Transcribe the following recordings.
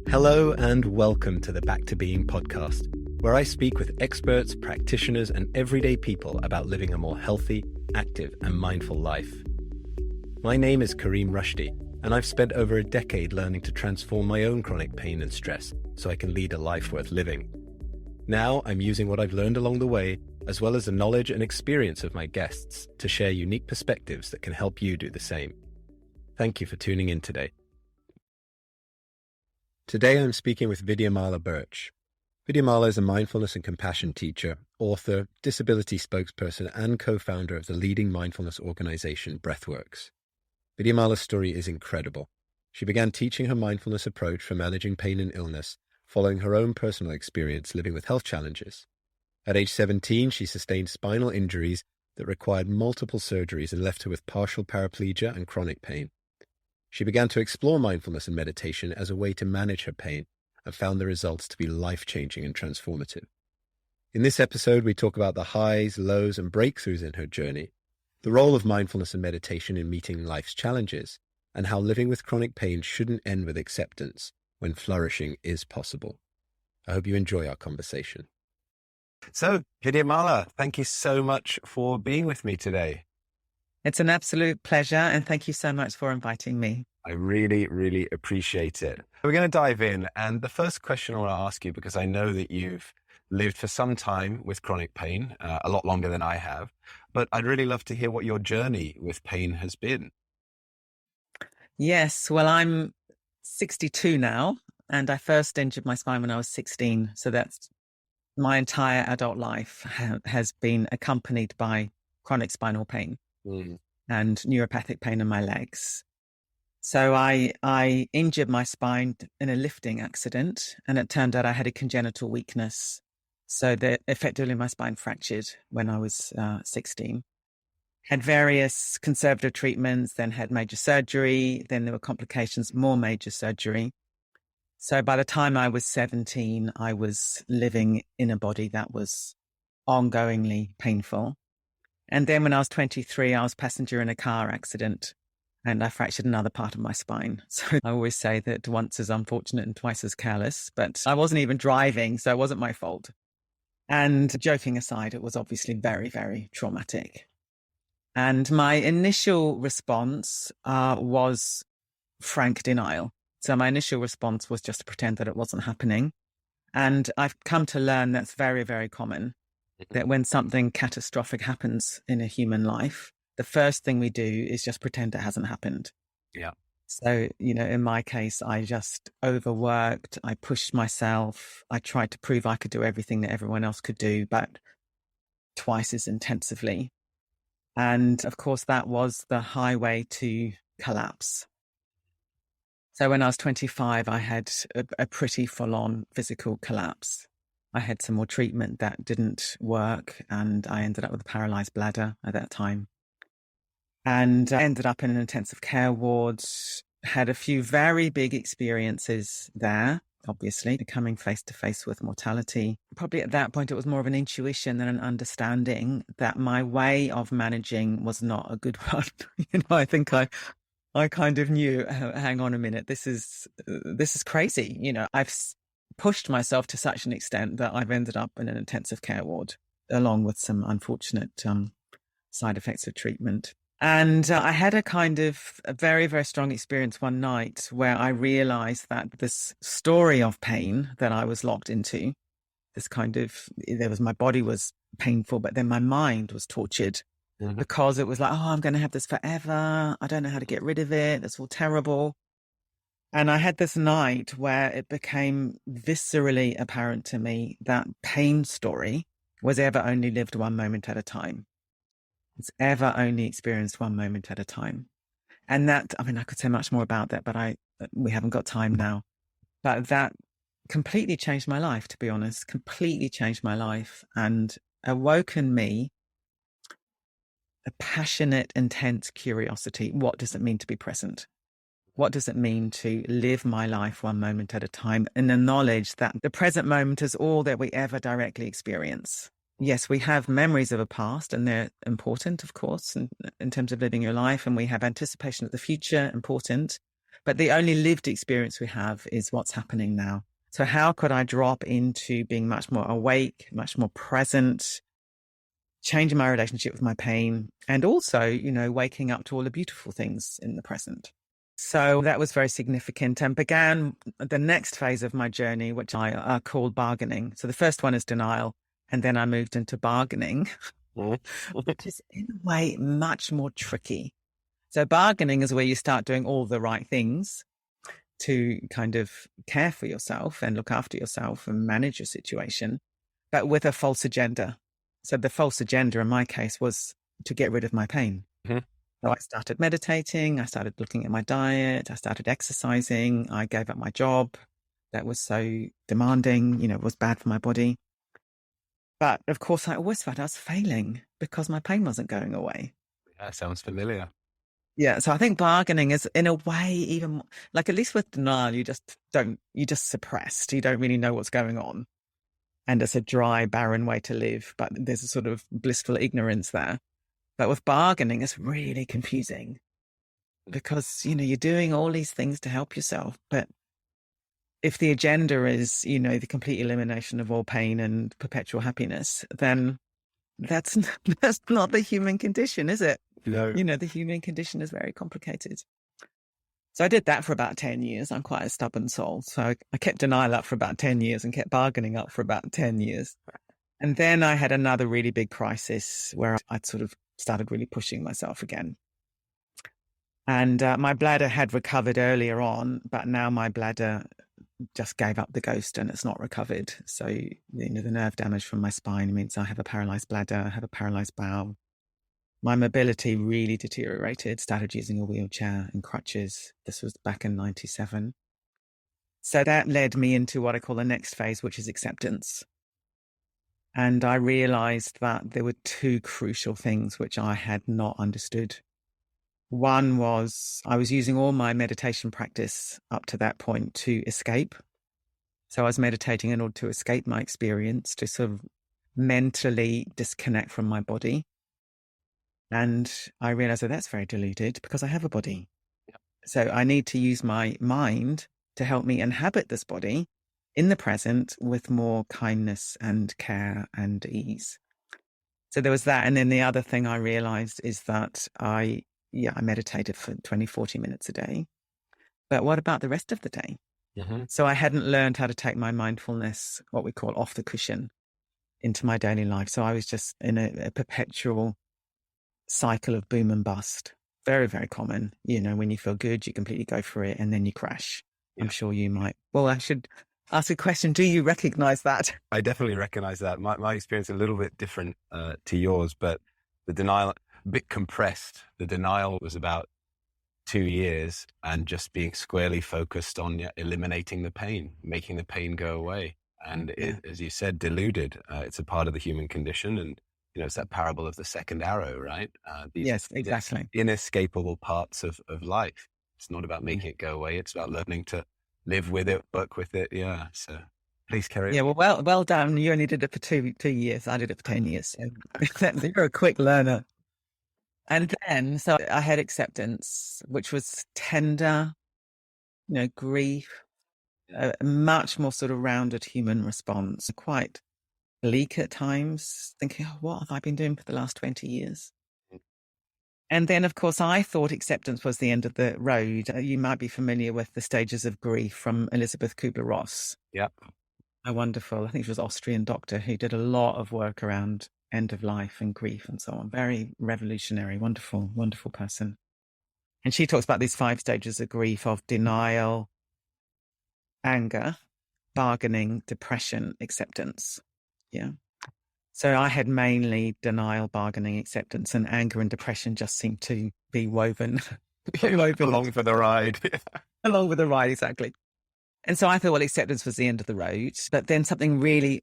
Hello and welcome to the Back to Being podcast, where I speak with experts, practitioners, and everyday people about living a more healthy, active, and mindful life. My name is Kareem Rushdie, and I've spent over a decade learning to transform my own chronic pain and stress so I can lead a life worth living. Now I'm using what I've learned along the way, as well as the knowledge and experience of my guests, to share unique perspectives that can help you do the same. Thank you for tuning in today. Today I'm speaking with Vidyamala Birch. Vidyamala is a mindfulness and compassion teacher, author, disability spokesperson, and co-founder of the leading mindfulness organization, Breathworks. Vidyamala's story is incredible. She began teaching her mindfulness approach for managing pain and illness, following her own personal experience living with health challenges. At age 17, she sustained spinal injuries that required multiple surgeries and left her with partial paraplegia and chronic pain. She began to explore mindfulness and meditation as a way to manage her pain and found the results to be life-changing and transformative. In this episode, we talk about the highs, lows, and breakthroughs in her journey, the role of mindfulness and meditation in meeting life's challenges, and how living with chronic pain shouldn't end with acceptance when flourishing is possible. I hope you enjoy our conversation. So, Vidyamala, thank you so much for being with me today. It's an absolute pleasure, and thank you so much for inviting me. I really, really appreciate it. We're going to dive in, and the first question I want to ask you, because I know that you've lived for some time with chronic pain, a lot longer than I have, but I'd really love to hear what your journey with pain has been. Yes, well, I'm 62 now, and I first injured my spine when I was 16, so that's my entire adult life has been accompanied by chronic spinal pain. And neuropathic pain in my legs. So I injured my spine in a lifting accident, and it turned out I had a congenital weakness. So that effectively my spine fractured when I was 16. Had various conservative treatments, then had major surgery, then there were complications, more major surgery. So by the time I was 17, I was living in a body that was ongoingly painful. And then when I was 23, I was passenger in a car accident and I fractured another part of my spine. So I always say that once is unfortunate and twice is careless, but I wasn't even driving, so it wasn't my fault. And joking aside, it was obviously very, very traumatic. And my initial response was frank denial. So my initial response was just to pretend that it wasn't happening. And I've come to learn that's very, very common. That when something catastrophic happens in a human life, the first thing we do is just pretend it hasn't happened. Yeah. So, in my case, I just overworked. I pushed myself. I tried to prove I could do everything that everyone else could do, but twice as intensively. And of course, that was the highway to collapse. So when I was 25, I had a pretty full-on physical collapse. I had some more treatment that didn't work, and I ended up with a paralyzed bladder at that time. And I ended up in an intensive care ward, had a few very big experiences there, obviously, coming face to face with mortality. Probably at that point, it was more of an intuition than an understanding that my way of managing was not a good one. I think I kind of knew, hang on a minute, this is crazy. I've pushed myself to such an extent that I've ended up in an intensive care ward, along with some unfortunate side effects of treatment. And I had a very, very strong experience one night where I realized that this story of pain that I was locked into, my body was painful, but then my mind was tortured because it was like, I'm going to have this forever. I don't know how to get rid of it. It's all terrible. And I had this night where it became viscerally apparent to me that pain story was ever only lived one moment at a time. It's ever only experienced one moment at a time. And that, I could say much more about that, but we haven't got time now. But that completely changed my life, to be honest, completely changed my life and awoken me a passionate, intense curiosity. What does it mean to be present? What does it mean to live my life one moment at a time in the knowledge that the present moment is all that we ever directly experience? Yes, we have memories of a past and they're important, of course, in terms of living your life. And we have anticipation of the future, important. But the only lived experience we have is what's happening now. So how could I drop into being much more awake, much more present, changing my relationship with my pain, and also, waking up to all the beautiful things in the present. So that was very significant and began the next phase of my journey, which I called bargaining. So the first one is denial. And then I moved into bargaining, which is in a way much more tricky. So bargaining is where you start doing all the right things to kind of care for yourself and look after yourself and manage your situation, but with a false agenda. So the false agenda in my case was to get rid of my pain. Mm-hmm. So I started meditating, I started looking at my diet, I started exercising, I gave up my job that was so demanding, it was bad for my body. But of course, I always felt I was failing because my pain wasn't going away. Yeah, sounds familiar. Yeah, so I think bargaining is in a way even like, at least with denial, you just suppressed. You don't really know what's going on. And it's a dry, barren way to live, but there's a sort of blissful ignorance there. But with bargaining, it's really confusing because, you're doing all these things to help yourself. But if the agenda is, the complete elimination of all pain and perpetual happiness, then that's not the human condition, is it? No. The human condition is very complicated. So I did that for about 10 years. I'm quite a stubborn soul. So I kept denial up for about 10 years and kept bargaining up for about 10 years. And then I had another really big crisis where I'd sort of started really pushing myself again. And my bladder had recovered earlier on, but now my bladder just gave up the ghost and it's not recovered. So, the nerve damage from my spine means I have a paralyzed bladder, I have a paralyzed bowel. My mobility really deteriorated, started using a wheelchair and crutches. This was back in 97. So that led me into what I call the next phase, which is acceptance. And I realized that there were two crucial things which I had not understood. One was I was using all my meditation practice up to that point to escape. So I was meditating in order to escape my experience, to sort of mentally disconnect from my body. And I realized that that's very deluded because I have a body. Yep. So I need to use my mind to help me inhabit this body in the present with more kindness and care and ease. So there was that. And then the other thing I realized is that I meditated for 20, 40 minutes a day. But what about the rest of the day? Mm-hmm. So I hadn't learned how to take my mindfulness, what we call off the cushion, into my daily life. So I was just in a perpetual cycle of boom and bust. Very, very common. When you feel good, you completely go for it and then you crash. Yeah. I'm sure you might. Well, I should ask a question. Do you recognize that? I definitely recognize that. My experience is a little bit different to yours, but the denial, a bit compressed. The denial was about 2 years and just being squarely focused on eliminating the pain, making the pain go away. And as you said, deluded. It's a part of the human condition. And, it's that parable of the second arrow, right? Yes, exactly. Inescapable parts of life. It's not about making it go away. It's about learning to live with it, work with it. Yeah. So please carry on. Yeah, well done. You only did it for two years. I did it for 10 years. So you're a quick learner. And then, so I had acceptance, which was tender, grief, a much more sort of rounded human response, quite bleak at times, thinking, what have I been doing for the last 20 years? And then, of course, I thought acceptance was the end of the road. You might be familiar with The Stages of Grief from Elizabeth Kubler-Ross. Yep. A wonderful, I think she was Austrian doctor who did a lot of work around end of life and grief and so on. Very revolutionary, wonderful, wonderful person. And she talks about these 5 stages of grief of denial, anger, bargaining, depression, acceptance. Yeah. So I had mainly denial, bargaining, acceptance, and anger and depression just seemed to be woven along for the ride. Along with the ride, exactly. And so I thought, well, acceptance was the end of the road. But then something really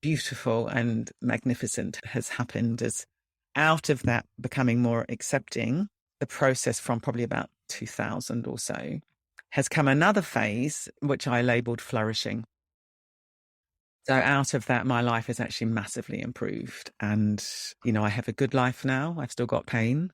beautiful and magnificent has happened as out of that becoming more accepting, the process from probably about 2000 or so has come another phase, which I labeled flourishing. So out of that, my life has actually massively improved. And, I have a good life now. I've still got pain,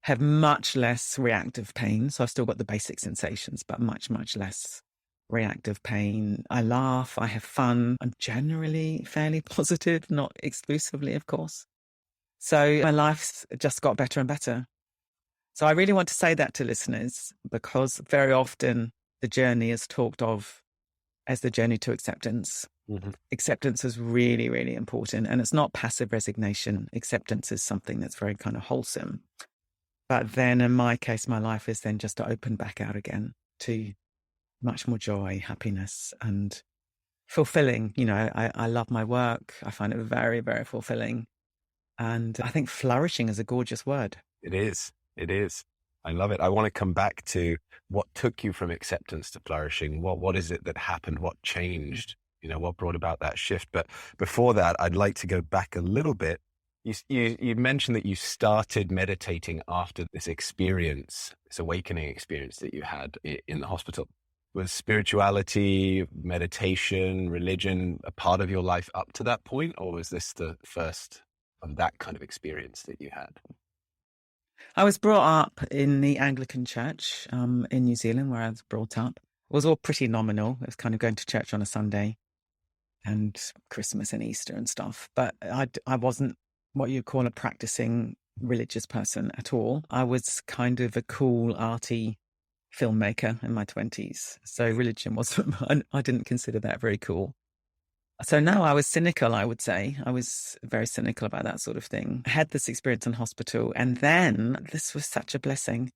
have much less reactive pain. So I've still got the basic sensations, but much, much less reactive pain. I laugh, I have fun. I'm generally fairly positive, not exclusively, of course. So my life's just got better and better. So I really want to say that to listeners, because very often the journey is talked of as the journey to acceptance. Mm-hmm. Acceptance is really, really important. And it's not passive resignation. Acceptance is something that's very kind of wholesome. But then in my case, my life is then just to open back out again to much more joy, happiness, and fulfilling. You know, I love my work. I find it very, very fulfilling. And I think flourishing is a gorgeous word. It is. It is. I love it. I want to come back to what took you from acceptance to flourishing. What is it that happened? What changed? You know, what brought about that shift? But before that, I'd like to go back a little bit. You mentioned that you started meditating after this experience, this awakening experience that you had in the hospital. Was spirituality, meditation, religion a part of your life up to that point, or was this the first of that kind of experience that you had? I was brought up in the Anglican church in New Zealand, where I was brought up. It was all pretty nominal. It was kind of going to church on a Sunday and Christmas and Easter and stuff. But I wasn't what you call a practicing religious person at all. I was kind of a cool, arty filmmaker in my 20s. So religion wasn't, I didn't consider that very cool. So no, I was cynical, I would say. I was very cynical about that sort of thing. I had this experience in hospital, and then this was such a blessing.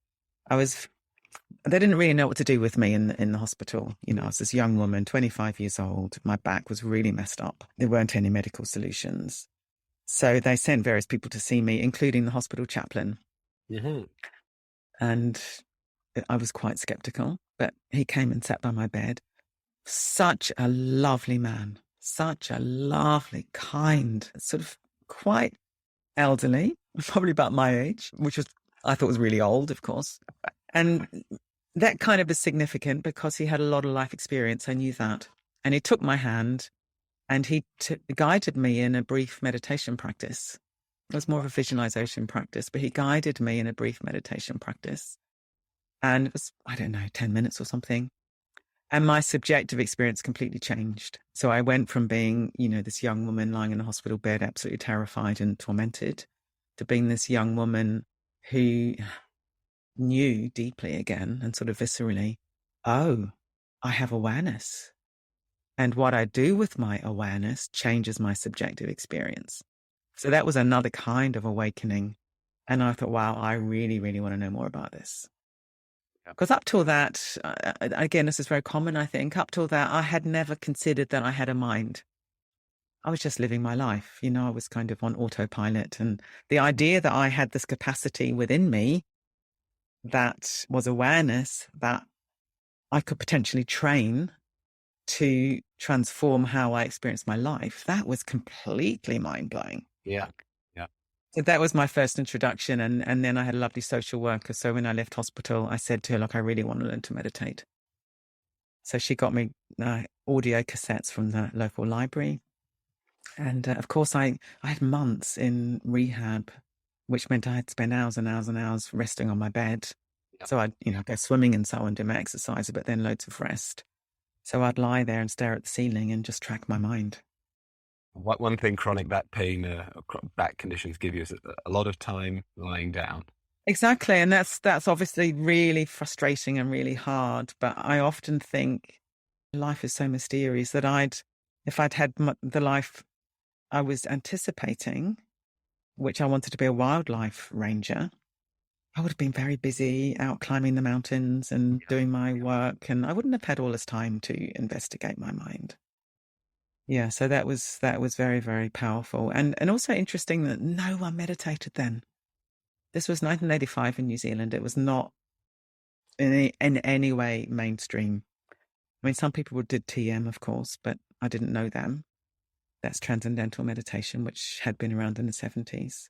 They didn't really know what to do with me in the hospital. You know, I was this young woman, 25 years old. My back was really messed up. There weren't any medical solutions. So they sent various people to see me, including the hospital chaplain. Mm-hmm. And I was quite skeptical, but he came and sat by my bed. Such a lovely man. Such a lovely, kind, sort of quite elderly, probably about my age, which I thought was really old, of course. And that kind of is significant because he had a lot of life experience. I knew that. And he took my hand and he guided me in a brief meditation practice. It was more of a visualization practice, but he guided me in a brief meditation practice. And it was, I don't know, 10 minutes or something. And my subjective experience completely changed. So I went from being, you know, this young woman lying in a hospital bed, absolutely terrified and tormented, to being this young woman who knew deeply again and sort of viscerally, oh, I have awareness. And what I do with my awareness changes my subjective experience. So that was another kind of awakening. And I thought, wow, I really, really want to know more about this. Because up till that, again, this is very common, I think, up till that, I had never considered that I had a mind. I was just living my life. You know, I was kind of on autopilot. And the idea that I had this capacity within me that was awareness that I could potentially train to transform how I experienced my life, that was completely mind-blowing. Yeah. So that was my first introduction. And then I had a lovely social worker. So when I left hospital, I said to her, look, I really want to learn to meditate. So she got me audio cassettes from the local library. And of course, I had months in rehab, which meant I had to spend hours and hours and hours resting on my bed. Yep. So I'd, go swimming and so on, do my exercise, but then loads of rest. So I'd lie there and stare at the ceiling and just track my mind. One thing chronic back pain, back conditions give you is a lot of time lying down. Exactly. And that's obviously really frustrating and really hard. But I often think life is so mysterious that if I'd had the life I was anticipating, which I wanted to be a wildlife ranger, I would have been very busy out climbing the mountains and doing my work. And I wouldn't have had all this time to investigate my mind. Yeah, so that was very, very powerful. And also interesting that no one meditated then. This was 1985 in New Zealand. It was not in any way mainstream. I mean, some people did TM, of course, but I didn't know them. That's transcendental meditation, which had been around in the 70s.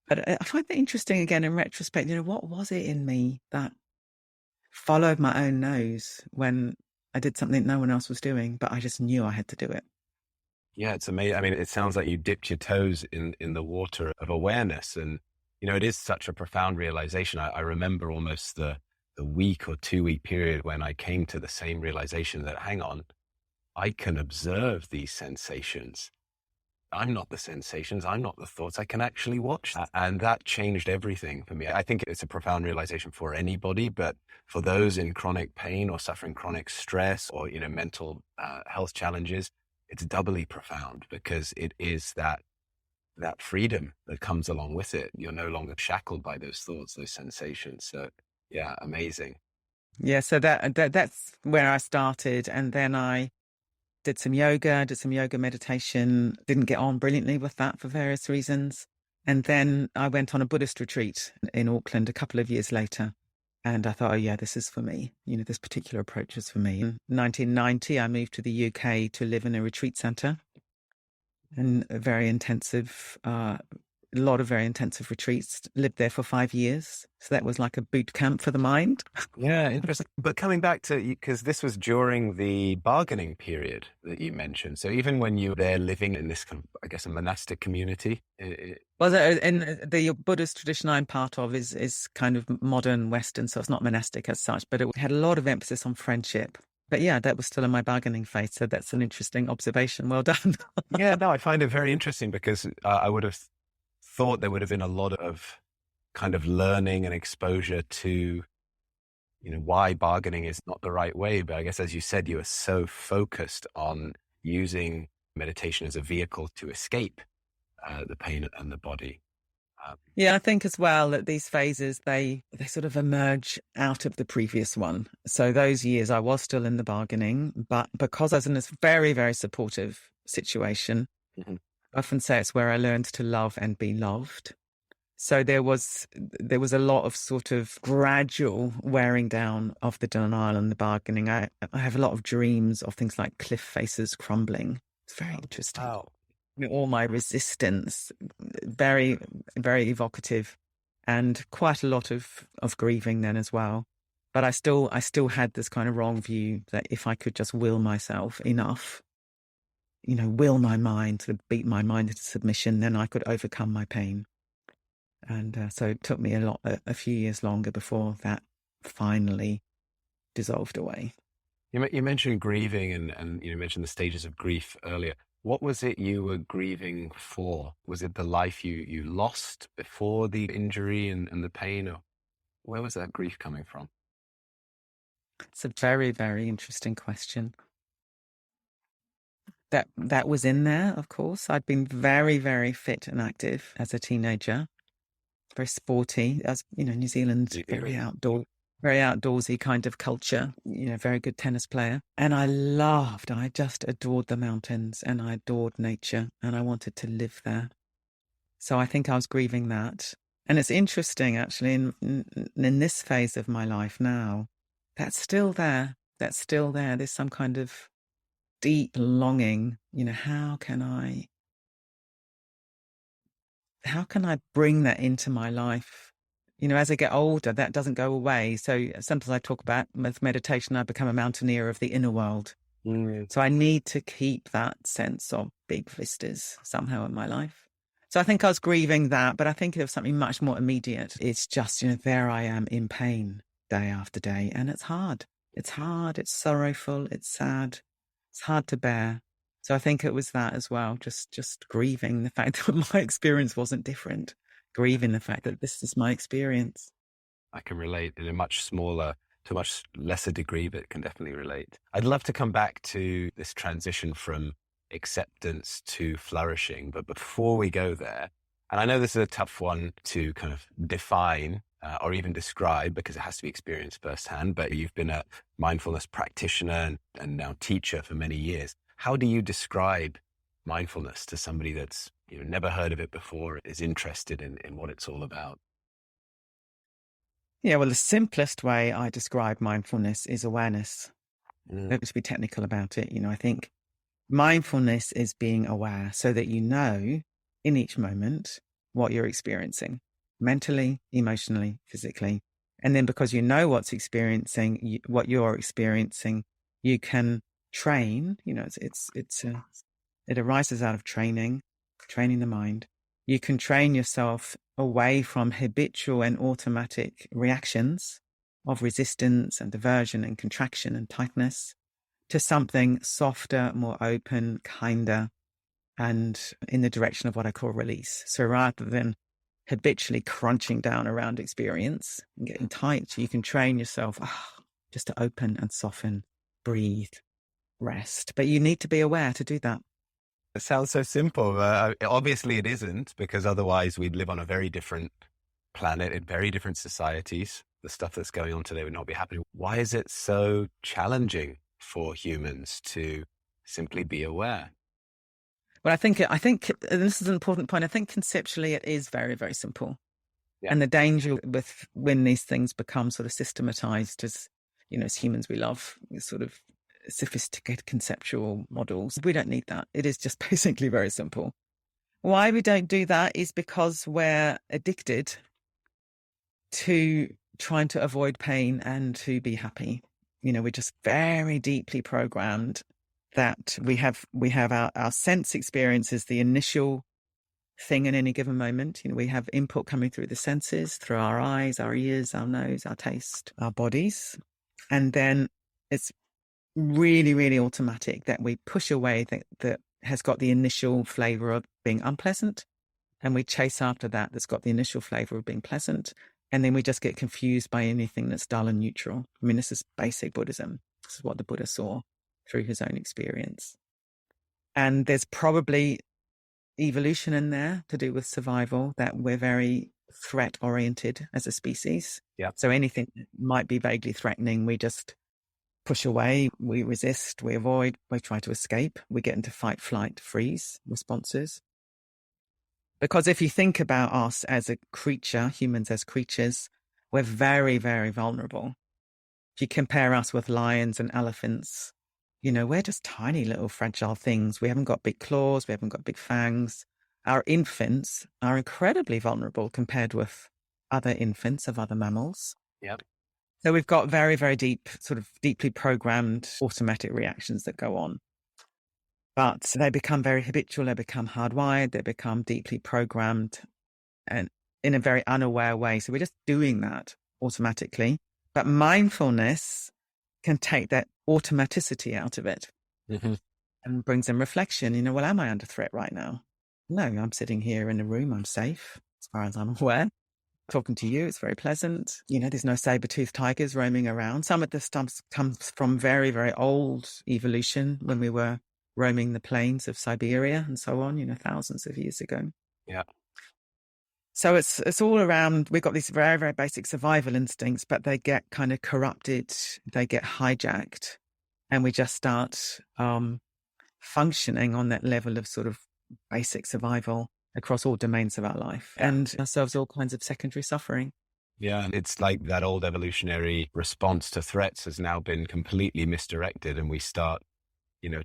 But I find that interesting, again, in retrospect, what was it in me that followed my own nose when I did something no one else was doing, but I just knew I had to do it. Yeah, it's amazing. I mean, it sounds like you dipped your toes in the water of awareness. And it is such a profound realization. I remember almost the week or 2 week period when I came to the same realization that, hang on, I can observe these sensations. I'm not the sensations. I'm not the thoughts. I can actually watch that. And that changed everything for me. I think it's a profound realization for anybody, but for those in chronic pain or suffering chronic stress or, mental health challenges, it's doubly profound because it is that freedom that comes along with it. You're no longer shackled by those thoughts, those sensations. So yeah, amazing. Yeah, so that's where I started. And then I did some yoga meditation, didn't get on brilliantly with that for various reasons. And then I went on a Buddhist retreat in Auckland a couple of years later. And I thought, oh yeah, this is for me. This particular approach is for me. In 1990, I moved to the UK to live in a retreat centre, and a lot of very intensive retreats. Lived there for 5 years. So that was like a boot camp for the mind. Yeah, interesting. But coming back to, because this was during the bargaining period that you mentioned. So even when you were there living in this, I guess, a monastic community. Well, and the Buddhist tradition I'm part of is kind of modern Western, so it's not monastic as such, but it had a lot of emphasis on friendship. But yeah, that was still in my bargaining phase. So that's an interesting observation. Well done. Yeah, no, I find it very interesting because I would have thought there would have been a lot of kind of learning and exposure to, why bargaining is not the right way. But I guess, as you said, you are so focused on using meditation as a vehicle to escape the pain and the body. Yeah, I think as well that these phases, they sort of emerge out of the previous one. So those years I was still in the bargaining, but because I was in this very, very supportive situation, Mm-hmm. I often say it's where I learned to love and be loved. So there was a lot of sort of gradual wearing down of the denial and the bargaining. I have a lot of dreams of things like cliff faces crumbling. It's very interesting. Wow. All my resistance, very, very evocative, and quite a lot of grieving then as well. But I still had this kind of wrong view that if I could just will myself enough, will my mind, sort of beat my mind into submission, then I could overcome my pain. And so it took me a few years longer before that finally dissolved away. You mentioned grieving and you mentioned the stages of grief earlier. What was it you were grieving for? Was it the life you lost before the injury and the pain? Or where was that grief coming from? It's a very, very interesting question. That was in there, of course. I'd been very, very fit and active as a teenager, very sporty. As New Zealand's very outdoorsy kind of culture. Very good tennis player, and I just adored the mountains, and I adored nature, and I wanted to live there. So I think I was grieving that. And it's interesting, actually, in this phase of my life now, that's still there. There's some kind of deep longing. How can I bring that into my life? As I get older, that doesn't go away. So sometimes I talk about with meditation, I become a mountaineer of the inner world. Mm. So I need to keep that sense of big vistas somehow in my life. So I think I was grieving that, but I think it was something much more immediate. It's just, there I am in pain day after day, and it's hard. It's sorrowful, it's sad, it's hard to bear. So I think it was that as well, just grieving the fact that my experience wasn't different, grieving the fact that this is my experience. I can relate in a much smaller, to a much lesser degree, but can definitely relate. I'd love to come back to this transition from acceptance to flourishing. But before we go there, and I know this is a tough one to kind of define or even describe because it has to be experienced firsthand, but you've been a mindfulness practitioner and now teacher for many years. How do you describe mindfulness to somebody that's never heard of it before, is interested in what it's all about? Yeah, well, the simplest way I describe mindfulness is awareness. To be technical about it, I think mindfulness is being aware so that in each moment what you're experiencing, mentally, emotionally, physically. And then because what you're experiencing, you can train, it arises out of training the mind. You can train yourself away from habitual and automatic reactions of resistance and aversion and contraction and tightness to something softer, more open, kinder, and in the direction of what I call release. So rather than habitually crunching down around experience and getting tight, you can train yourself just to open and soften, breathe, rest. But you need to be aware to do that. It sounds so simple. Obviously, it isn't, because otherwise we'd live on a very different planet in very different societies. The stuff that's going on today would not be happening. Why is it so challenging for humans to simply be aware? Well, I think, and this is an important point, I think conceptually it is very, very simple. Yeah. And the danger with when these things become sort of systematized, as humans, we love sort of sophisticated conceptual models. We don't need that. It is just basically very simple. Why we don't do that is because we're addicted to trying to avoid pain and to be happy. We're just very deeply programmed that we have our sense experiences, the initial thing in any given moment. We have input coming through the senses, through our eyes, our ears, our nose, our taste, our bodies. And then it's really, really automatic that we push away that has got the initial flavor of being unpleasant. And we chase after that's got the initial flavor of being pleasant. And then we just get confused by anything that's dull and neutral. I mean, this is basic Buddhism. This is what the Buddha saw through his own experience. And there's probably evolution in there to do with survival, that we're very threat oriented as a species. Yeah. So anything that might be vaguely threatening, we just push away, we resist, we avoid, we try to escape. We get into fight, flight, freeze responses. Because if you think about us as a creature, humans as creatures, we're very, very vulnerable. If you compare us with lions and elephants, we're just tiny little fragile things. We haven't got big claws. We haven't got big fangs. Our infants are incredibly vulnerable compared with other infants of other mammals. Yep. So we've got very, very deeply programmed automatic reactions that go on. But they become very habitual, they become hardwired, they become deeply programmed and in a very unaware way. So we're just doing that automatically. But mindfulness can take that automaticity out of it and brings in reflection. Well, am I under threat right now? No, I'm sitting here in a room, I'm safe as far as I'm aware. Talking to you, it's very pleasant. There's no saber-toothed tigers roaming around. Some of this stuff comes from very, very old evolution when we were roaming the plains of Siberia and so on, thousands of years ago. Yeah. So it's all around. We've got these very, very basic survival instincts, but they get kind of corrupted, they get hijacked, and we just start functioning on that level of sort of basic survival across all domains of our life, and ourselves all kinds of secondary suffering. Yeah, and it's like that old evolutionary response to threats has now been completely misdirected, and we start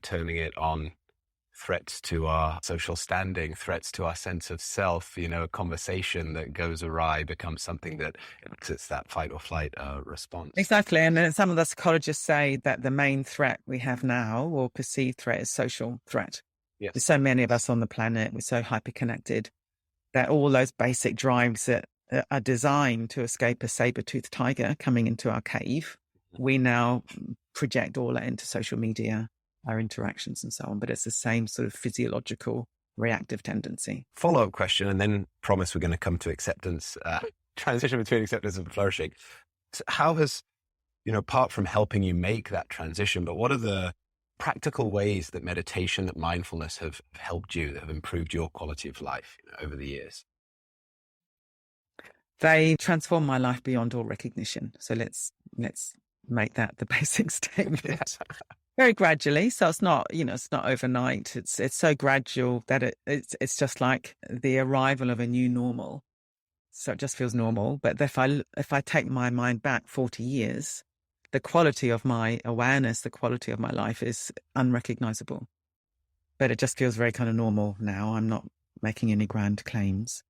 turning it on threats to our social standing, threats to our sense of self. A conversation that goes awry becomes something that elicits that fight or flight response. Exactly. And some of the psychologists say that the main threat we have now, or perceived threat, is social threat. Yes. There's so many of us on the planet, we're so hyper-connected that all those basic drives that are designed to escape a saber-toothed tiger coming into our cave, we now project all that into social media, our interactions and so on. But it's the same sort of physiological reactive tendency. Follow-up question, and then promise we're going to come to acceptance, transition between acceptance and flourishing. So how has, apart from helping you make that transition, but what are the practical ways that meditation, that mindfulness have helped you, that have improved your quality of life over the years? They transform my life beyond all recognition. So let's make that the basic statement. Very gradually. So it's not, it's not overnight. It's so gradual that it's just like the arrival of a new normal. So it just feels normal. But if I take my mind back 40 years, the quality of my awareness, the quality of my life is unrecognizable. But it just feels very kind of normal now. I'm not making any grand claims.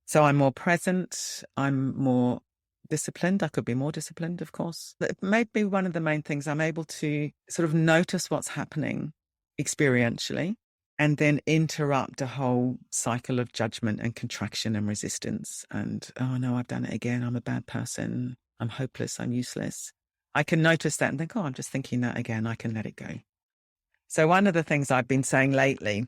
So I'm more present. I'm more disciplined. I could be more disciplined, of course. It may be one of the main things. I'm able to sort of notice what's happening experientially and then interrupt a whole cycle of judgment and contraction and resistance. And, oh no, I've done it again. I'm a bad person. I'm hopeless. I'm useless. I can notice that and think, oh, I'm just thinking that again. I can let it go. So one of the things I've been saying lately,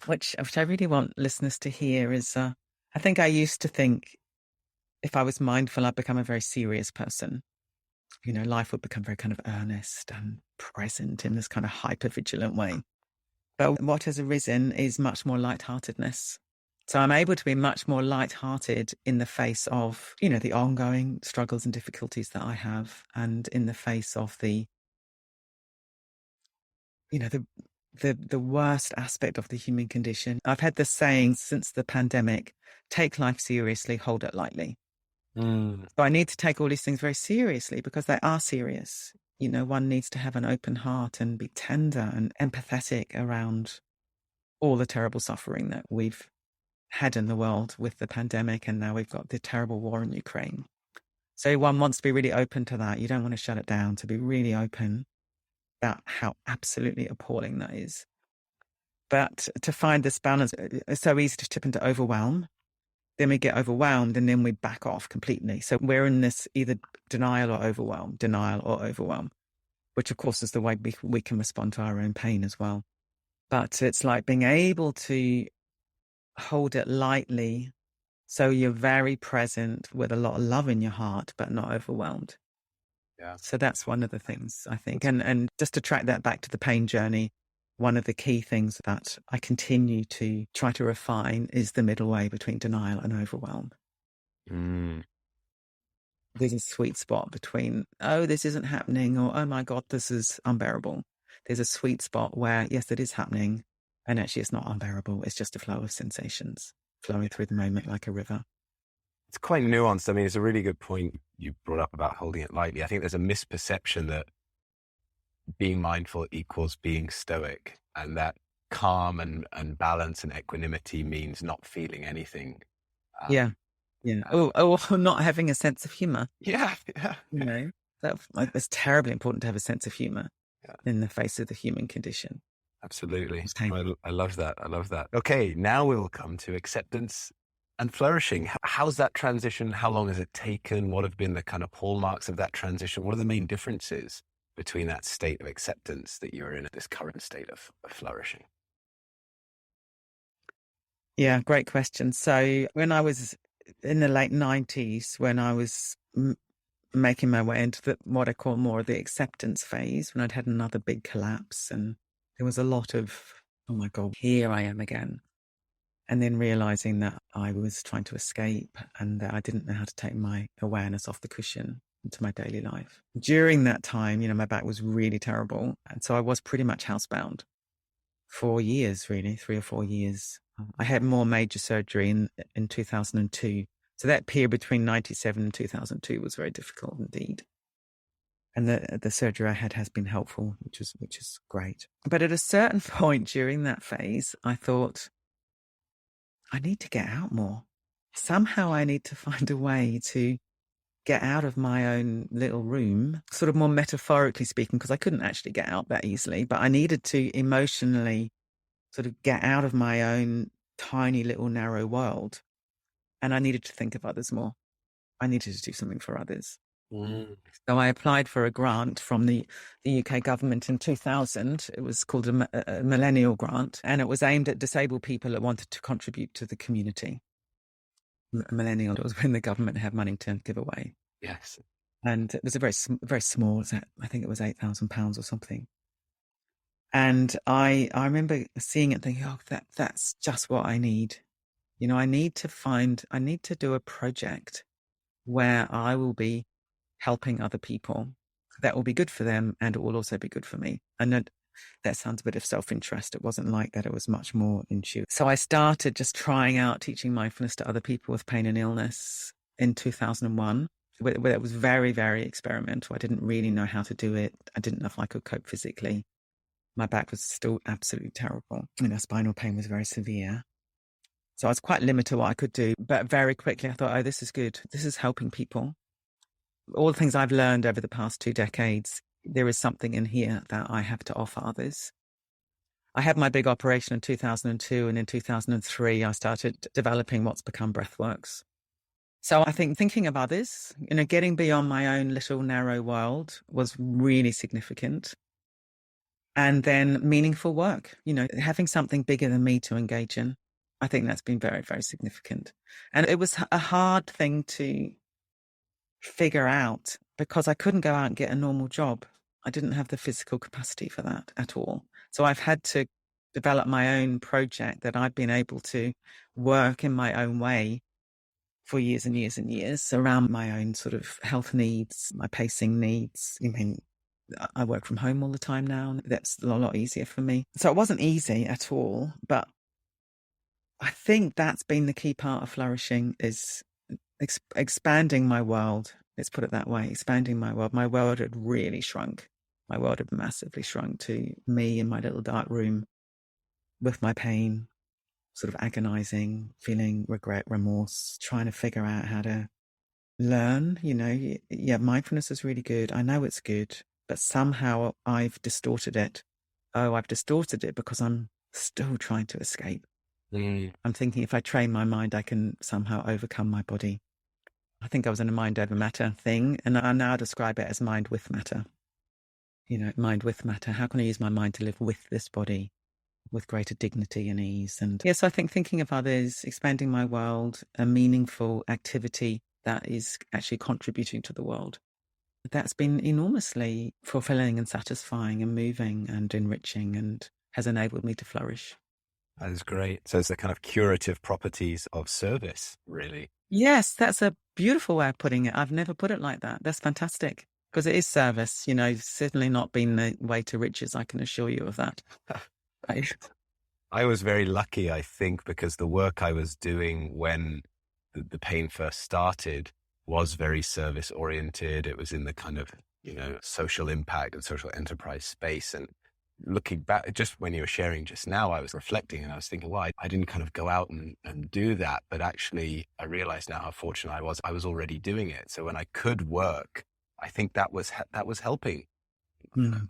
which I really want listeners to hear, is I think I used to think if I was mindful, I'd become a very serious person. Life would become very kind of earnest and present in this kind of hyper-vigilant way. But what has arisen is much more lightheartedness. So I'm able to be much more lighthearted in the face of, the ongoing struggles and difficulties that I have, and in the face of the worst aspect of the human condition. I've had this saying since the pandemic: take life seriously, hold it lightly. So I need to take all these things very seriously because they are serious. One needs to have an open heart and be tender and empathetic around all the terrible suffering that we've had in the world with the pandemic. And now we've got the terrible war in Ukraine. So one wants to be really open to that. You don't want to shut it down, to be really open about how absolutely appalling that is. But to find this balance, it's so easy to tip into overwhelm. Then we get overwhelmed and then we back off completely. So we're in this either denial or overwhelm, which of course is the way we can respond to our own pain as well. But it's like being able to hold it lightly so you're very present with a lot of love in your heart, but not overwhelmed. Yeah. So that's one of the things, I think. And just to track that back to the pain journey, one of the key things that I continue to try to refine is the middle way between denial and overwhelm. There's a sweet spot between, oh, this isn't happening, or, oh my God, this is unbearable. There's a sweet spot where, yes, it is happening, and actually it's not unbearable. It's just a flow of sensations flowing through the moment like a river. It's quite nuanced. I mean, it's a really good point you brought up about holding it lightly. I think there's a misperception that being mindful equals being stoic, and that calm and balance and equanimity means not feeling anything. Yeah. Or not having a sense of humor. Yeah. It's terribly important to have a sense of humor in the face of the human condition. Absolutely. I love that. Okay, now we'll come to acceptance and flourishing. How's that transition? How long has it taken? What have been the kind of hallmarks of that transition? What are the main differences between that state of acceptance that you're in at this current state of flourishing? Yeah, great question. So when I was in the late 90s, when I was making my way into what I call more of the acceptance phase, when I'd had another big collapse and there was a lot of, oh my God, here I am again. And then realizing that I was trying to escape and that I didn't know how to take my awareness off the cushion into my daily life. During that time, my back was really terrible. And so I was pretty much housebound for years, really, 3 or 4 years. I had more major surgery in 2002. So that period between 97 and 2002 was very difficult indeed. And the surgery I had has been helpful, which is great. But at a certain point during that phase, I thought, I need to get out more. Somehow I need to find a way to get out of my own little room, sort of more metaphorically speaking, because I couldn't actually get out that easily, but I needed to emotionally sort of get out of my own tiny little narrow world. And I needed to think of others more. I needed to do something for others. So I applied for a grant from the UK government in 2000. It was called a Millennial Grant, and it was aimed at disabled people that wanted to contribute to the community. Millennial was when the government had money to give away. Yes. And it was a very small, I think it was £8,000 or something. And I remember seeing it thinking, oh, that's just what I need. I need to do a project where I will be helping other people. That will be good for them and it will also be good for me. And that sounds a bit of self-interest. It wasn't like that. It was much more intuitive. So I started just trying out teaching mindfulness to other people with pain and illness in 2001. Where it was very, very experimental. I didn't really know how to do it. I didn't know if I could cope physically. My back was still absolutely terrible. Spinal pain was very severe. So I was quite limited to what I could do. But very quickly I thought, oh, this is good. This is helping people. All the things I've learned over the past 2 decades, there is something in here that I have to offer others. I had my big operation in 2002, and in 2003, I started developing what's become Breathworks. So I think thinking of others, getting beyond my own little narrow world was really significant. And then meaningful work, having something bigger than me to engage in. I think that's been very, very significant. And it was a hard thing to figure out because I couldn't go out and get a normal job. I didn't have the physical capacity for that at all. So I've had to develop my own project that I've been able to work in my own way for years and years and years around my own sort of health needs, my pacing needs. I work from home all the time now. That's a lot easier for me. So it wasn't easy at all, but I think that's been the key part of flourishing is expanding my world. Let's put it that way, expanding my world. My world had really shrunk. My world had massively shrunk to me in my little dark room with my pain, sort of agonizing, feeling regret, remorse, trying to figure out how to learn, mindfulness is really good. I know it's good, but somehow I've distorted it. Oh, I've distorted it because I'm still trying to escape. I'm thinking if I train my mind, I can somehow overcome my body. I think I was in a mind over matter thing, and I now describe it as mind with matter. Mind with matter. How can I use my mind to live with this body with greater dignity and ease? And yes, I think thinking of others, expanding my world, a meaningful activity that is actually contributing to the world. That's been enormously fulfilling and satisfying and moving and enriching and has enabled me to flourish. That is great. So it's the kind of curative properties of service, really. Yes, that's a beautiful way of putting it. I've never put it like that. That's fantastic because it is service, certainly not been the way to riches. I can assure you of that. I was very lucky, I think, because the work I was doing when the pain first started was very service oriented. It was in the kind of, social impact and social enterprise space. And looking back, just when you were sharing just now, I was reflecting and I was thinking, well, I didn't kind of go out and do that. But actually, I realized now how fortunate I was. I was already doing it. So when I could work, I think that was helping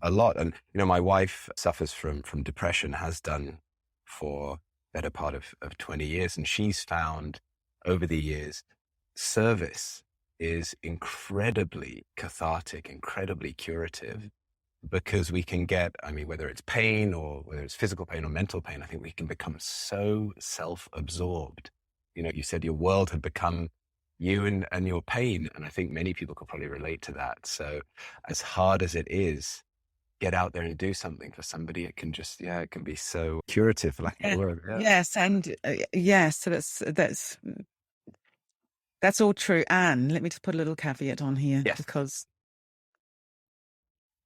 a lot. And, my wife suffers from depression, has done for better part of 20 years. And she's found over the years, service is incredibly cathartic, incredibly curative, because we can get, whether it's pain or whether it's physical pain or mental pain, I think we can become so self-absorbed. You said your world had become you and your pain. And I think many people could probably relate to that. So as hard as it is, get out there and do something for somebody. It can just, it can be so curative, for lack of a word. Yeah. Yes. And yes, so that's all true. And let me just put a little caveat on here, because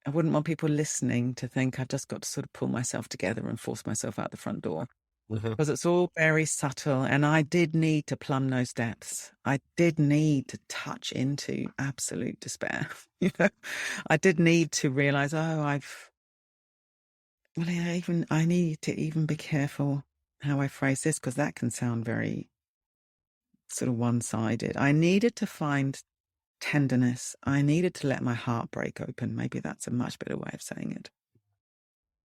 I wouldn't want people listening to think I've just got to sort of pull myself together and force myself out the front door. Because it's all very subtle. And I did need to plumb those depths. I did need to touch into absolute despair. I did need to realize, I need to even be careful how I phrase this, because that can sound very sort of one-sided. I needed to find tenderness. I needed to let my heart break open. Maybe that's a much better way of saying it.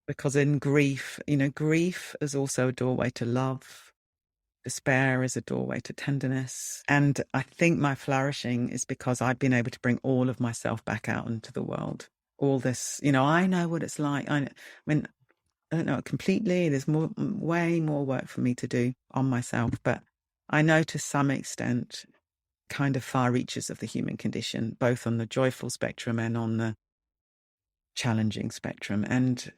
Because in grief, grief is also a doorway to love. Despair is a doorway to tenderness. And I think my flourishing is because I've been able to bring all of myself back out into the world. All this, I know what it's like. I don't know it completely. There's way more work for me to do on myself, but I know to some extent kind of far reaches of the human condition, both on the joyful spectrum and on the challenging spectrum. And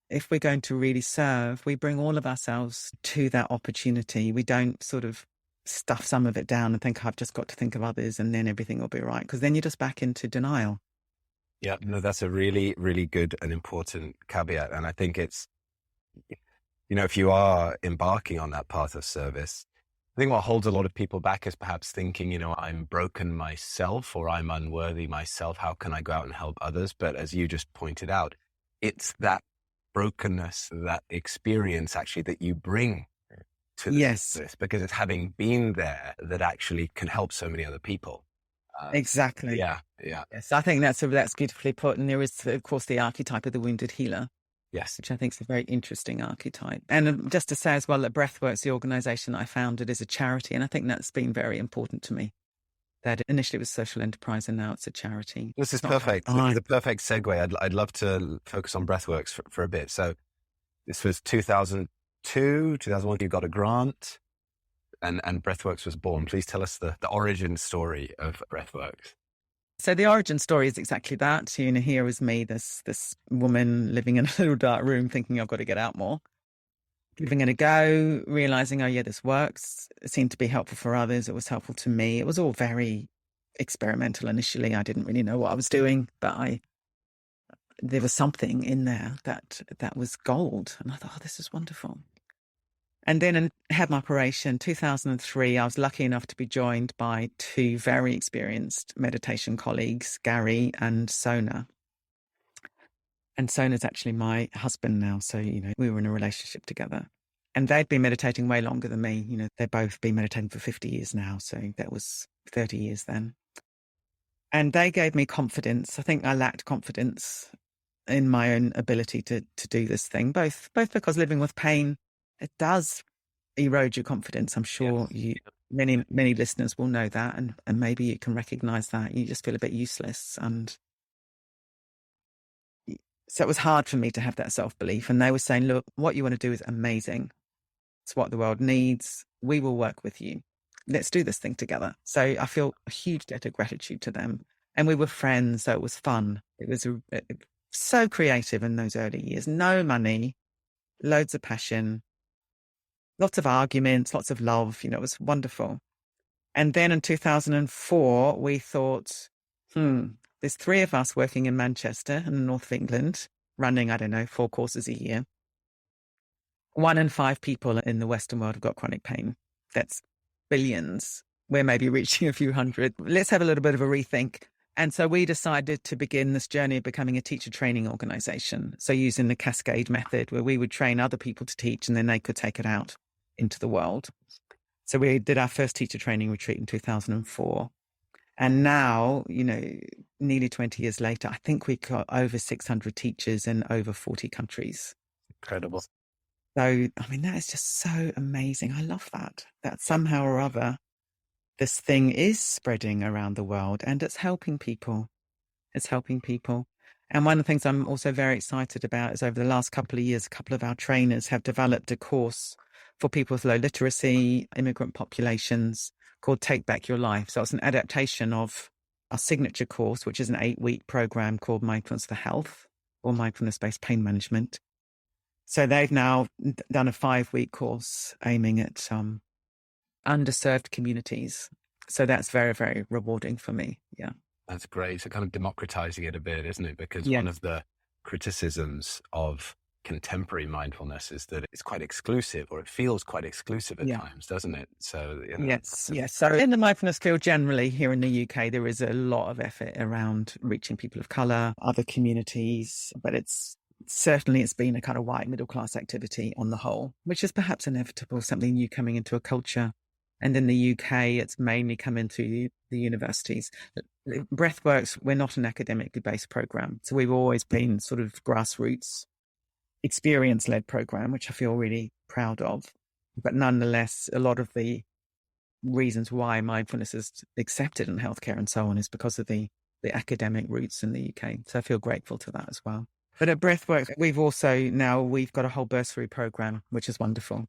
if we're going to really serve, we bring all of ourselves to that opportunity. We don't sort of stuff some of it down and think, I've just got to think of others and then everything will be right. Because then you're just back into denial. Yeah, no, that's a really, really good and important caveat. And I think it's, if you are embarking on that path of service, I think what holds a lot of people back is perhaps thinking, I'm broken myself or I'm unworthy myself. How can I go out and help others? But as you just pointed out, it's that brokenness, that experience actually that you bring to this, because it's having been there that actually can help so many other people. Exactly. Yeah. Yes, I think that's beautifully put. And there is, of course, the archetype of the wounded healer. Yes. which I think is a very interesting archetype. And just to say as well that Breathworks, the organisation I founded, is a charity. And I think that's been very important to me. That initially it was social enterprise and now it's a charity. This is perfect. This is a perfect segue. I'd love to focus on Breathworks for a bit. So this was 2002, 2001, you got a grant and Breathworks was born. Please tell us the origin story of Breathworks. So the origin story is exactly that. Here was me, this woman living in a little dark room thinking I've got to get out more. Giving it a go, realizing, oh yeah, this works. It seemed to be helpful for others. It was helpful to me. It was all very experimental initially. I didn't really know what I was doing, but there was something in there that was gold. And I thought, oh, this is wonderful. And then I had my operation 2003. I was lucky enough to be joined by two very experienced meditation colleagues, Gary and Sona. And Sona's actually my husband now. So, we were in a relationship together. And they'd been meditating way longer than me. They've both been meditating for 50 years now. So that was 30 years then. And they gave me confidence. I think I lacked confidence in my own ability to do this thing, both because living with pain, it does erode your confidence. I'm sure many listeners will know that. And maybe you can recognize that. You just feel a bit useless. And so it was hard for me to have that self-belief. And they were saying, look, what you want to do is amazing. It's what the world needs. We will work with you. Let's do this thing together. So I feel a huge debt of gratitude to them. And we were friends, so it was fun. It was so creative in those early years. No money, loads of passion, lots of arguments, lots of love. It was wonderful. And then in 2004, we thought, there's three of us working in Manchester in the north of England, running, 4 courses a year. 1 in 5 people in the Western world have got chronic pain. That's billions. We're maybe reaching a few hundred. Let's have a little bit of a rethink. And so we decided to begin this journey of becoming a teacher training organization. So using the Cascade method, where we would train other people to teach and then they could take it out into the world. So we did our first teacher training retreat in 2004. And now, nearly 20 years later, I think we've got over 600 teachers in over 40 countries. Incredible. So, that is just so amazing. I love that somehow or other, this thing is spreading around the world and it's helping people. It's helping people. And one of the things I'm also very excited about is over the last couple of years, a couple of our trainers have developed a course for people with low literacy, immigrant populations, called Take Back Your Life. So it's an adaptation of our signature course, which is an 8-week program called Mindfulness for Health or Mindfulness-Based Pain Management. So they've now done a 5-week course aiming at underserved communities. So that's very, very rewarding for me. Yeah. That's great. So kind of democratizing it a bit, isn't it? Because one of the criticisms of contemporary mindfulness is that it's quite exclusive, or it feels quite exclusive at times, doesn't it? So yes. So in the mindfulness field generally here in the UK, there is a lot of effort around reaching people of colour, other communities, but it's been a kind of white middle class activity on the whole, which is perhaps inevitable, something new coming into a culture. And in the UK, it's mainly come into the universities. Breathworks, we're not an academically based program. So we've always been sort of grassroots, experience-led program, which I feel really proud of. But nonetheless, a lot of the reasons why mindfulness is accepted in healthcare and so on is because of the academic roots in the UK. So I feel grateful to that as well. But at Breathworks, we've got a whole bursary program, which is wonderful.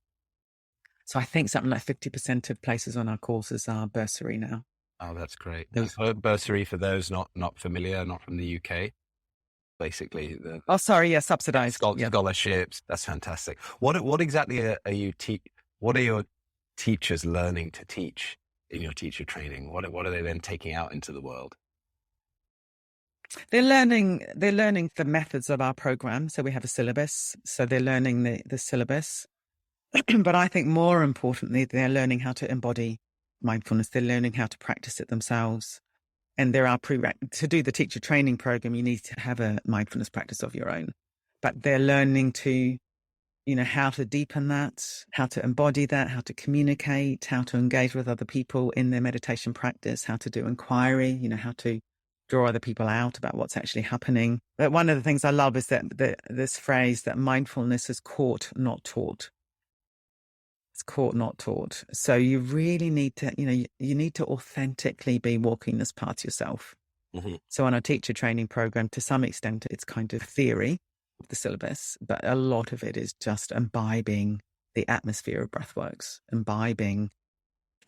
So I think something like 50% of places on our courses are bursary now. Oh, that's great. Bursary, for those not familiar, not from the UK, basically. Subsidized. Scholarships. That's fantastic. What exactly are you what are your teachers learning to teach in your teacher training? What are they then taking out into the world? They're learning the methods of our program. So we have a syllabus. So they're learning the syllabus. But I think more importantly, they're learning how to embody mindfulness. They're learning how to practice it themselves. And there are to do the teacher training program, you need to have a mindfulness practice of your own. But they're learning to, how to deepen that, how to embody that, how to communicate, how to engage with other people in their meditation practice, how to do inquiry, how to draw other people out about what's actually happening. But one of the things I love is that this phrase that mindfulness is caught, not taught. It's caught, not taught. So you really need to, you need to authentically be walking this path yourself. Mm-hmm. So on our teacher training program, to some extent, it's kind of theory of the syllabus, but a lot of it is just imbibing the atmosphere of breathworks, imbibing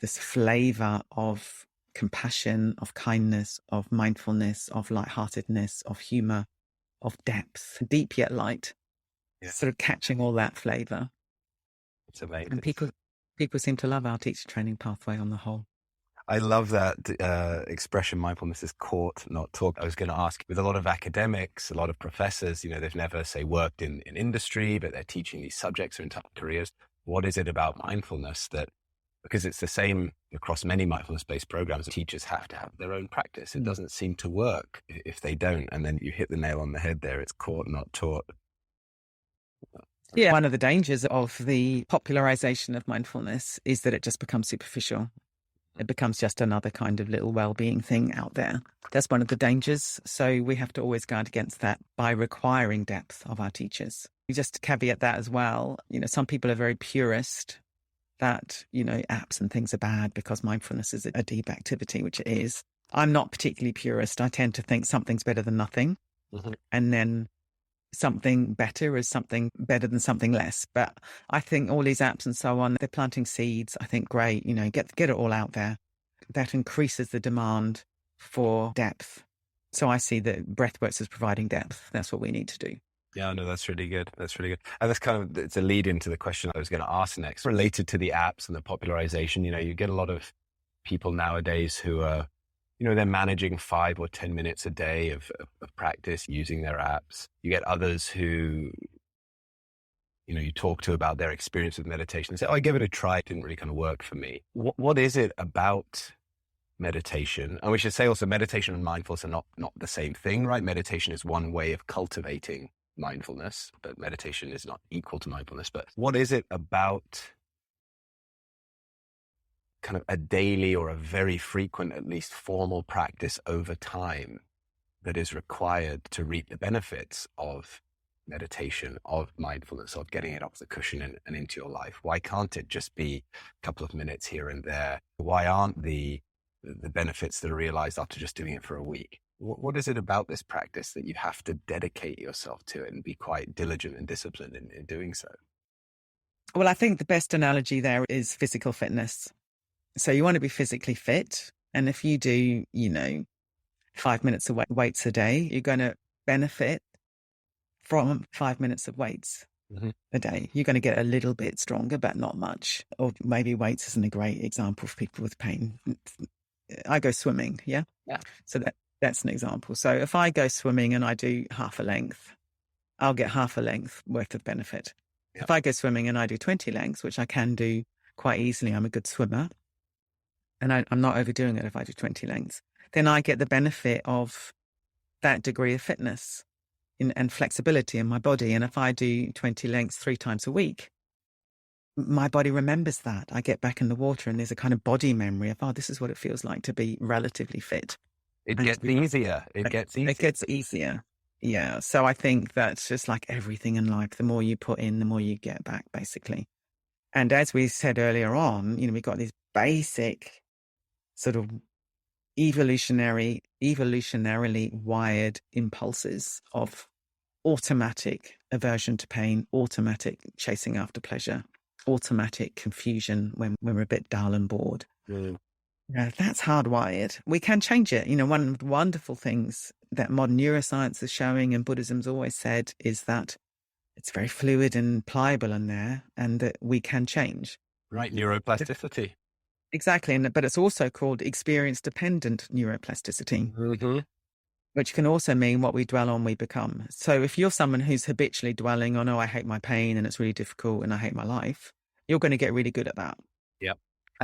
this flavor of compassion, of kindness, of mindfulness, of lightheartedness, of humor, of depth, deep yet light, sort of catching all that flavor. It's amazing. And people seem to love our teacher training pathway on the whole. I love that expression, mindfulness is caught, not taught. I was going to ask, with a lot of academics, a lot of professors, they've never, say, worked in industry, but they're teaching these subjects or entire careers. What is it about mindfulness that, because it's the same across many mindfulness-based programs, teachers have to have their own practice. It doesn't seem to work if they don't. And then you hit the nail on the head there. It's caught, not taught. Yeah, one of the dangers of the popularization of mindfulness is that it just becomes superficial. It becomes just another kind of little well-being thing out there. That's one of the dangers. So we have to always guard against that by requiring depth of our teachers. Just to caveat that as well, some people are very purist that, apps and things are bad because mindfulness is a deep activity, which it is. I'm not particularly purist. I tend to think something's better than nothing. Mm-hmm. And then something better is something better than something less. But I think all these apps and so on, they're planting seeds. I think great, get it all out there. That increases the demand for depth. So I see that Breathworks is providing depth. That's what we need to do. Yeah, no, that's really good. That's really good. And that's it's a lead into the question I was going to ask next, related to the apps and the popularization. You get a lot of people nowadays who are, they're managing 5 or 10 minutes a day of practice using their apps. You get others who, you talk to about their experience with meditation and say, I gave it a try. It didn't really kind of work for me. What is it about meditation? And we should say also meditation and mindfulness are not the same thing, right? Meditation is one way of cultivating mindfulness, but meditation is not equal to mindfulness. But what is it about kind of a daily or a very frequent, at least formal practice over time that is required to reap the benefits of meditation, of mindfulness, of getting it off the cushion and into your life? Why can't it just be a couple of minutes here and there? Why aren't the benefits that are realized after just doing it for a week? What is it about this practice that you have to dedicate yourself to it and be quite diligent and disciplined in doing so? Well, I think the best analogy there is physical fitness. So you want to be physically fit. And if you do, 5 minutes of weights a day, you're going to benefit from 5 minutes of weights a day. You're going to get a little bit stronger, but not much. Or maybe weights isn't a great example for people with pain. I go swimming. Yeah. So that's an example. So if I go swimming and I do half a length, I'll get half a length worth of benefit. Yeah. If I go swimming and I do 20 lengths, which I can do quite easily, I'm a good swimmer, and I'm not overdoing it if I do 20 lengths, then I get the benefit of that degree of fitness and flexibility in my body. And if I do 20 lengths 3 times a week, my body remembers that. I get back in the water and there's a kind of body memory of, this is what it feels like to be relatively fit. It gets easier. It gets easier. Yeah. So I think that's just like everything in life. The more you put in, the more you get back, basically. And as we said earlier on, we've got these basic sort of evolutionarily wired impulses of automatic aversion to pain, automatic chasing after pleasure, automatic confusion when we're a bit dull and bored. Yeah, that's hardwired. We can change it. One of the wonderful things that modern neuroscience is showing, and Buddhism's always said, is that it's very fluid and pliable in there, and that we can change. Right, neuroplasticity. Exactly, but it's also called experience-dependent neuroplasticity, which can also mean what we dwell on, we become. So if you're someone who's habitually dwelling on, I hate my pain and it's really difficult and I hate my life, you're going to get really good at that. Yep.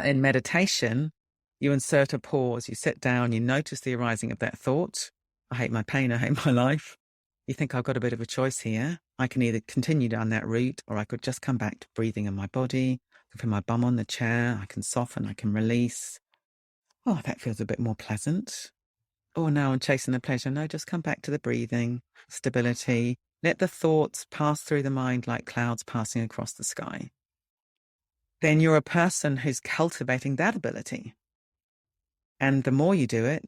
In meditation, you insert a pause, you sit down, you notice the arising of that thought. I hate my pain, I hate my life. You think I've got a bit of a choice here. I can either continue down that route or I could just come back to breathing in my body. I can put my bum on the chair. I can soften, I can release. That feels a bit more pleasant. oh, now I'm chasing the pleasure. No, just come back to the breathing, stability. Let the thoughts pass through the mind like clouds passing across the sky. Then you're a person who's cultivating that ability. And the more you do it,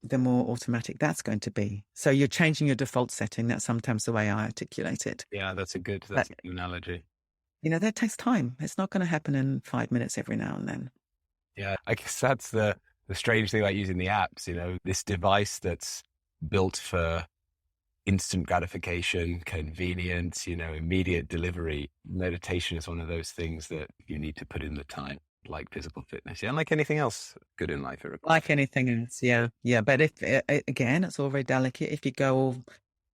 the more automatic that's going to be. So you're changing your default setting. That's sometimes the way I articulate it. Yeah, that's a good analogy. That takes time. It's not going to happen in 5 minutes every now and then. Yeah, I guess that's the strange thing about using the apps, this device that's built for instant gratification, convenience, immediate delivery. Meditation is one of those things that you need to put in the time, like physical fitness. Yeah, and like anything else good in life. Like anything else, yeah. Yeah, but if, again, it's all very delicate. If you go all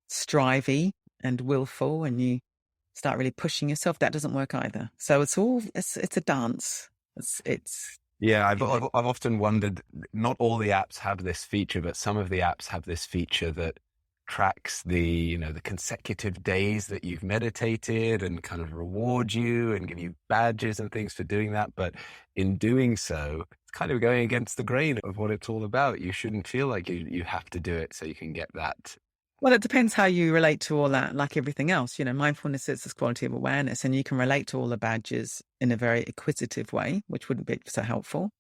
strivey and willful and you start really pushing yourself, that doesn't work either. So it's a dance. Yeah, I've often wondered, not all the apps have this feature, but some of the apps have this feature that tracks the consecutive days that you've meditated and kind of reward you and give you badges and things for doing that. But in doing so, it's kind of going against the grain of what it's all about. You shouldn't feel like you have to do it so you can get that. Well, it depends how you relate to all that, like everything else. Mindfulness is this quality of awareness, and you can relate to all the badges in a very acquisitive way, which wouldn't be so helpful.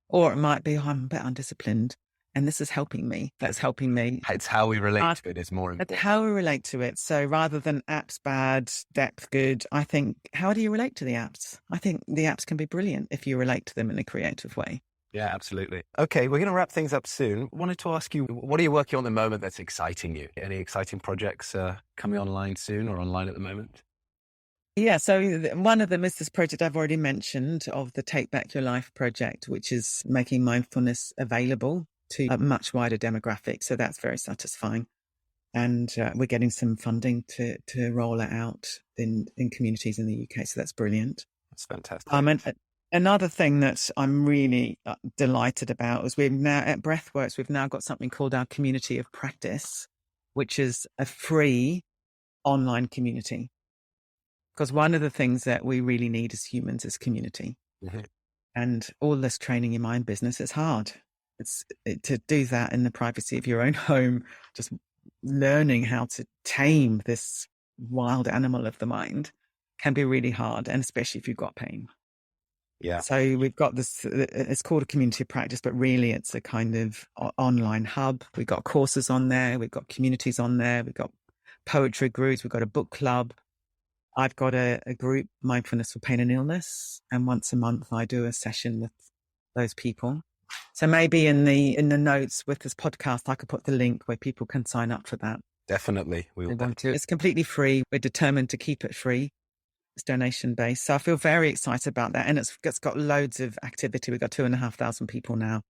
Or it might be, I'm a bit undisciplined, and this is helping me. That's helping me. It's how we relate to it is more important. That's how we relate to it. So rather than apps bad, depth good, I think, how do you relate to the apps? I think the apps can be brilliant if you relate to them in a creative way. Yeah, absolutely. Okay, we're going to wrap things up soon. Wanted to ask you, what are you working on at the moment that's exciting you? Any exciting projects coming online soon or online at the moment? Yeah, so one of them is this project I've already mentioned of the Take Back Your Life project, which is making mindfulness available to a much wider demographic. So that's very satisfying. And we're getting some funding to roll it out in communities in the UK. So that's brilliant. That's fantastic. Another thing that I'm really delighted about is we've now at Breathworks, we've now got something called our Community of Practice, which is a free online community. Because one of the things that we really need as humans is community. Mm-hmm. And all this training in mind business is hard. To do that in the privacy of your own home, just learning how to tame this wild animal of the mind can be really hard, and especially if you've got pain. Yeah. So we've got this, it's called a community of practice, but really it's a kind of online hub. We've got courses on there. We've got communities on there. We've got poetry groups. We've got a book club. I've got a group, Mindfulness for Pain and Illness. And once a month I do a session with those people. So maybe in the notes with this podcast, I could put the link where people can sign up for that. Definitely. We will want to. It's completely free. We're determined to keep it free. It's donation based. So I feel very excited about that. And it's got loads of activity. We've got 2,500 people now.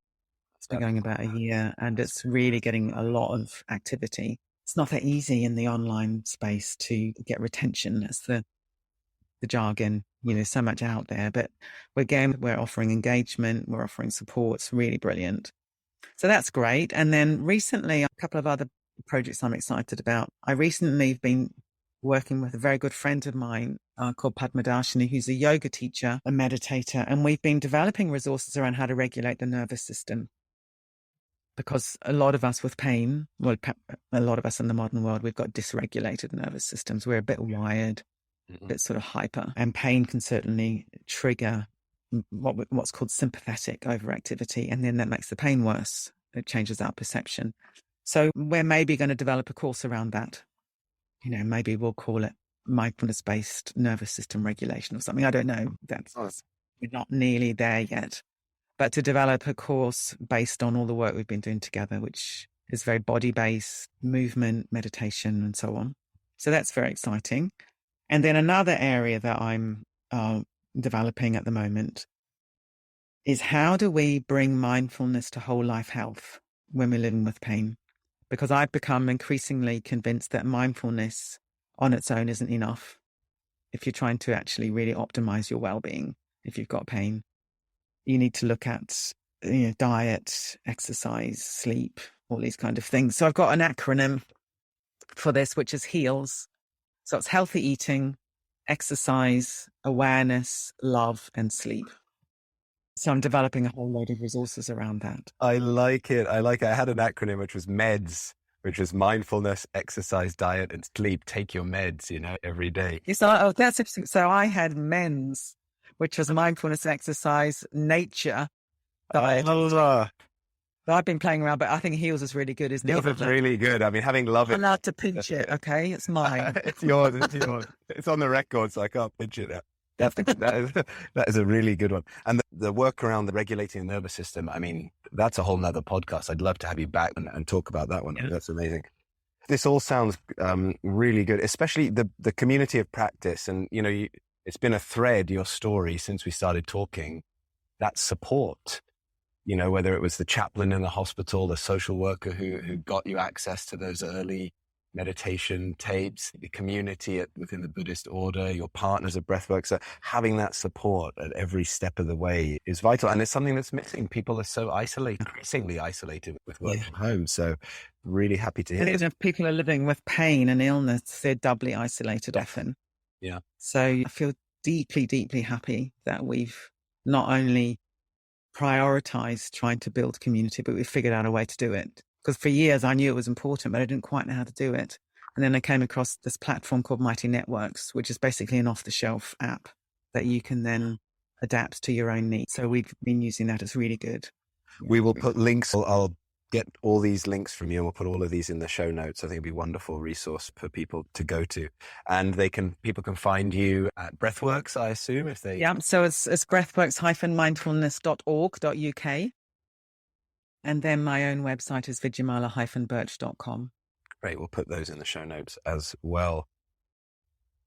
It's been going about a year, and it's really getting a lot of activity. It's not that easy in the online space to get retention. That's the jargon, so much out there. But we're offering engagement. We're offering support. It's really brilliant. So that's great. And then recently, a couple of other projects I'm excited about. I recently have been working with a very good friend of mine called Padma Darshini, who's a yoga teacher, a meditator, and we've been developing resources around how to regulate the nervous system. Because a lot of us with pain, well, a lot of us in the modern world, we've got dysregulated nervous systems. We're a bit wired, a bit sort of hyper, and pain can certainly trigger what's called sympathetic overactivity, and then that makes the pain worse. It changes our perception. So we're maybe going to develop a course around that. Maybe we'll call it mindfulness-based nervous system regulation or something. I don't know. We're not nearly there yet. But to develop a course based on all the work we've been doing together, which is very body-based, movement, meditation, and so on. So that's very exciting. And then another area that I'm developing at the moment is how do we bring mindfulness to whole life health when we're living with pain? Because I've become increasingly convinced that mindfulness on its own isn't enough. If you're trying to actually really optimize your well-being, if you've got pain, you need to look at diet, exercise, sleep, all these kind of things. So I've got an acronym for this, which is HEALS. So it's healthy eating, exercise, awareness, love, and sleep. So I'm developing a whole load of resources around that. I like it. I had an acronym which was MEDS, which was mindfulness, exercise, diet, and sleep. Take your meds, every day. So that's interesting. So I had MENS, which was mindfulness, exercise, nature, diet. I've been playing around, but I think HEALS is really good, isn't it? HEALS is really good. I mean, having love it. I'm allowed to pinch it, okay? It's mine. It's yours. It's on the record, so I can't pinch it out. That is a really good one. And the work around the regulating the nervous system, I mean, that's a whole nother podcast. I'd love to have you back and talk about that one. Yeah. That's amazing. This all sounds really good, especially the community of practice. And, it's been a thread, your story, since we started talking, that support, whether it was the chaplain in the hospital, the social worker who got you access to those early meditation tapes, the community within the Buddhist order, your partners at Breathwork. So having that support at every step of the way is vital. And it's something that's missing. People are so isolated, increasingly isolated with work from home. So really happy to hear it. If people are living with pain and illness, they're doubly isolated often. Yeah. So I feel deeply, deeply happy that we've not only prioritized trying to build community, but we've figured out a way to do it. Because for years I knew it was important, but I didn't quite know how to do it. And then I came across this platform called Mighty Networks, which is basically an off-the-shelf app that you can then adapt to your own needs. So we've been using that. It's really good. We will put links. I'll get all these links from you and we'll put all of these in the show notes. I think it'd be a wonderful resource for people to go to. And people can find you at Breathworks, I assume, if they... Yeah, so it's breathworks-mindfulness.org.uk. And then my own website is vidyamala-birch.com. Great. We'll put those in the show notes as well.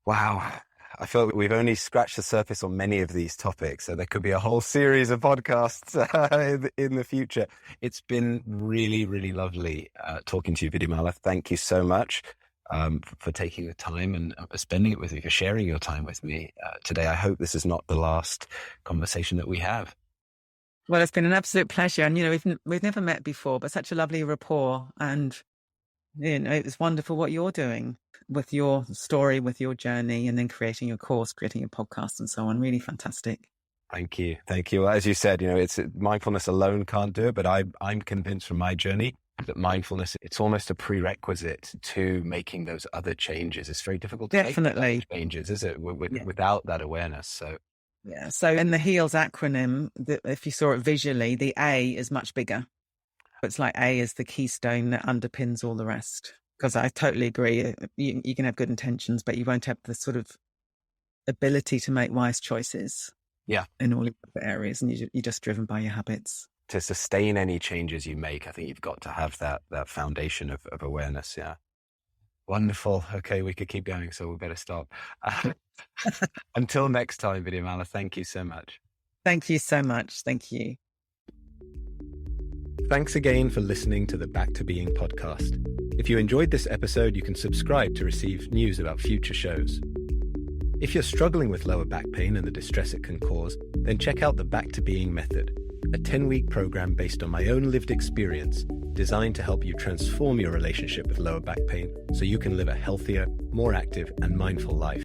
Wow. I feel we've only scratched the surface on many of these topics, so there could be a whole series of podcasts in the future. It's been really, really lovely talking to you, Vidyamala. Thank you so much for taking the time and spending it with me, for sharing your time with me today. I hope this is not the last conversation that we have. Well, it's been an absolute pleasure. And, we've never met before, but such a lovely rapport. And, it's wonderful what you're doing with your story, with your journey, and then creating your course, creating your podcast and so on. Really fantastic. Thank you. Thank you. As you said, it's mindfulness alone can't do it, but I'm convinced from my journey that mindfulness, it's almost a prerequisite to making those other changes. It's very difficult to make those changes, is it? Without that awareness. So. Yeah. So in the HEALS acronym, if you saw it visually, the A is much bigger. It's like A is the keystone that underpins all the rest. Because I totally agree. You can have good intentions, but you won't have the sort of ability to make wise choices. Yeah. In all the areas, and you're just driven by your habits. To sustain any changes you make, I think you've got to have that foundation of awareness. Yeah. Wonderful. Okay, we could keep going, so we better stop. Until next time, Vidyamala, thank you so much. Thank you so much. Thank you. Thanks again for listening to the Back to Being podcast. If you enjoyed this episode, you can subscribe to receive news about future shows. If you're struggling with lower back pain and the distress it can cause, then check out the Back to Being method, a 10-week program based on my own lived experience, designed to help you transform your relationship with lower back pain so you can live a healthier, more active, and mindful life.